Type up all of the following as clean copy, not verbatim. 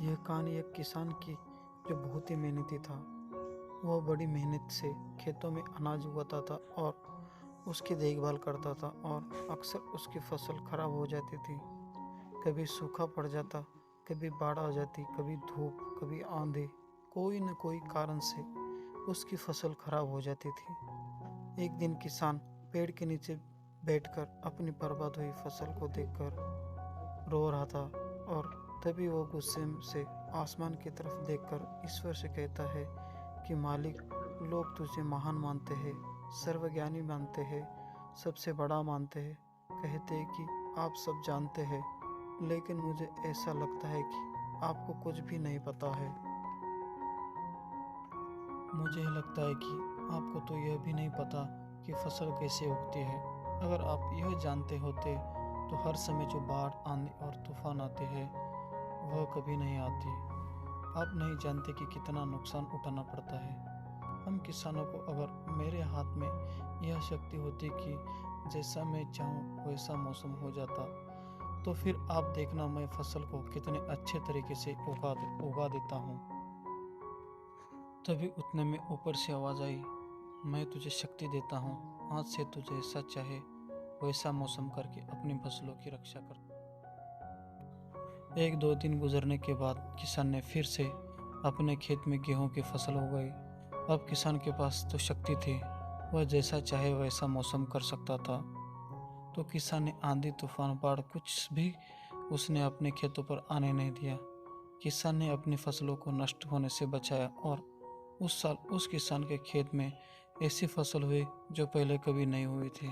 यह कहानी एक किसान की जो बहुत ही मेहनती था। वह बड़ी मेहनत से खेतों में अनाज उगाता था और उसकी देखभाल करता था और अक्सर उसकी फसल खराब हो जाती थी। कभी सूखा पड़ जाता, कभी बाढ़ आ जाती, कभी धूप, कभी आंधी। कोई न कोई कारण से उसकी फसल खराब हो जाती थी। एक दिन किसान पेड़ के नीचे बैठकर अपनी बर्बाद हुई फसल को देखकर रो रहा था और तभी वो गुस्से से आसमान की तरफ देखकर ईश्वर से कहता है कि मालिक, लोग तुझे महान मानते हैं, सर्वज्ञानी मानते हैं, सबसे बड़ा मानते हैं, कहते हैं कि आप सब जानते हैं, लेकिन मुझे ऐसा लगता है कि आपको कुछ भी नहीं पता है। मुझे लगता है कि आपको तो यह भी नहीं पता कि फसल कैसे उगती है। अगर आप यह जानते होते तो हर समय जो बाढ़, आंधी और तूफान आते हैं वह कभी नहीं आती। आप नहीं जानते कि कितना नुकसान उठाना पड़ता है। हम किसानों को अगर मेरे हाथ में यह शक्ति होती कि जैसा मैं चाहूँ वैसा मौसम हो जाता, तो फिर आप देखना मैं फसल को कितने अच्छे तरीके से उगा देता हूँ। तभी उतने में ऊपर से आवाज़ आई, मैं तुझे शक्ति देता हूँ, आज से तू जैसा चाहे वैसा मौसम करके अपनी फसलों की रक्षा कर। 1-2 दिन गुजरने के बाद किसान ने फिर से अपने खेत में गेहूं की फसल उगाई। अब किसान के पास तो शक्ति थी, वह जैसा चाहे वैसा मौसम कर सकता था। तो किसान ने आंधी, तूफान, बाढ़ कुछ भी उसने अपने खेतों पर आने नहीं दिया। किसान ने अपनी फसलों को नष्ट होने से बचाया और उस साल उस किसान के खेत में ऐसी फसल हुई जो पहले कभी नहीं हुई थी।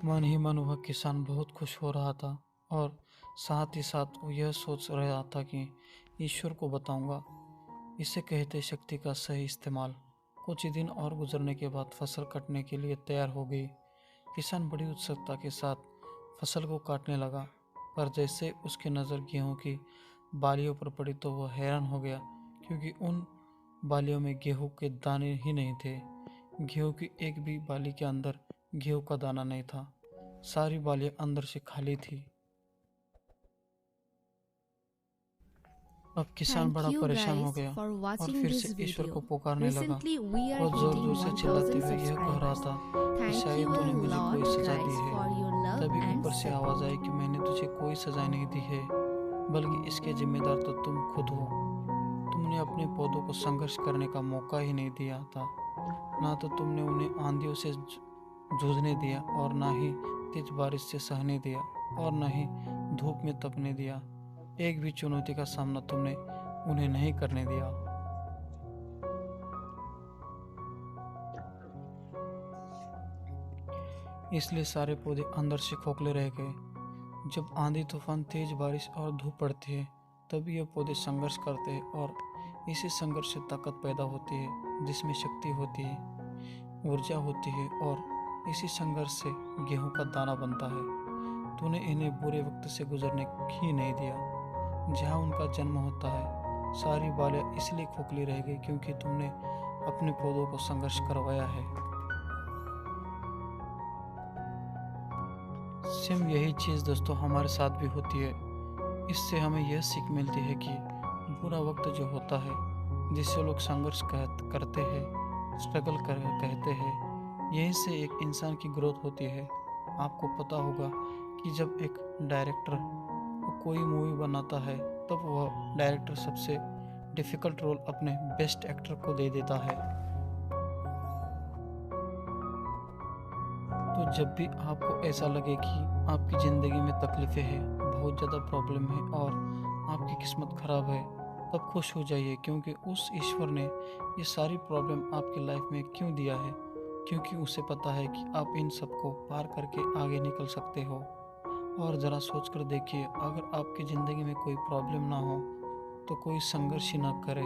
मन ही मन वह किसान बहुत खुश हो रहा था और साथ ही साथ वो यह सोच रहा था कि ईश्वर को बताऊंगा, इसे कहते शक्ति का सही इस्तेमाल। कुछ ही दिन और गुजरने के बाद फसल कटने के लिए तैयार हो गई। किसान बड़ी उत्सुकता के साथ फसल को काटने लगा, पर जैसे उसकी नज़र गेहूं की बालियों पर पड़ी तो वह हैरान हो गया, क्योंकि उन बालियों में गेहूं के दाने ही नहीं थे। गेहूं की एक भी बाली के अंदर गेहूं का दाना नहीं था। सारी बालियां अंदर से खाली थी। अब किसान Thank बड़ा you परेशान हो guys गया for और watching फिर this से ईश्वर को video. पुकारने लगा। Recently we are वह जोर hitting जोर से चिल्लाते 1000 हुए यह कह रहा subscribers. था कि Thank शायद you a तूने मुझे कोई lot सजा दी guys है। for your love तभी and ऊपर से आवाज आई support. कि मैंने तुझे कोई सजा नहीं दी है, बल्कि इसके जिम्मेदार तो तुम खुद हो। तुमने अपने पौधों को संघर्ष करने का मौका ही नहीं दिया था। ना तो तुमने उन्हें आंधियों से जूझने दिया और ना ही तेज बारिश से सहने दिया और ना ही धूप में तपने दिया। एक भी चुनौती का सामना तुमने उन्हें नहीं करने दिया। इसलिए सारे पौधे अंदर से खोखले रह गए। जब आंधी, तूफान, तेज बारिश और धूप पड़ती है तब ये पौधे संघर्ष करते हैं और इसी संघर्ष से ताकत पैदा होती है, जिसमें शक्ति होती है, ऊर्जा होती है और इसी संघर्ष से गेहूं का दाना बनता है। तूने इन्हें बुरे वक्त से गुजरने ही नहीं दिया। जहाँ उनका जन्म होता है सारी बालियाँ इसलिए खोखली रह गई क्योंकि तुमने अपने पौधों को संघर्ष करवाया है। सेम यही चीज़ दोस्तों हमारे साथ भी होती है। इससे हमें यह सीख मिलती है कि बुरा वक्त जो होता है, जिससे लोग संघर्ष करते हैं, स्ट्रगल कहते हैं, यहीं से एक इंसान की ग्रोथ होती है। आपको पता होगा कि जब एक डायरेक्टर कोई मूवी बनाता है तब वह डायरेक्टर सबसे डिफ़िकल्ट रोल अपने बेस्ट एक्टर को दे देता है। तो जब भी आपको ऐसा लगे कि आपकी ज़िंदगी में तकलीफ़ें हैं, बहुत ज़्यादा प्रॉब्लम है और आपकी किस्मत ख़राब है, तब खुश हो जाइए, क्योंकि उस ईश्वर ने ये सारी प्रॉब्लम आपकी लाइफ में क्यों दिया है, क्योंकि उसे पता है कि आप इन सबको पार करके आगे निकल सकते हो। और ज़रा सोच कर देखिए, अगर आपकी ज़िंदगी में कोई प्रॉब्लम ना हो तो कोई संघर्ष ही ना करे,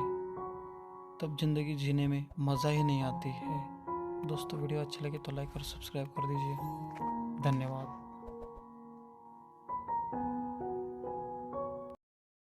तब ज़िंदगी जीने में मज़ा ही नहीं आती है। दोस्तों वीडियो अच्छी लगे तो लाइक और सब्सक्राइब कर दीजिए। धन्यवाद।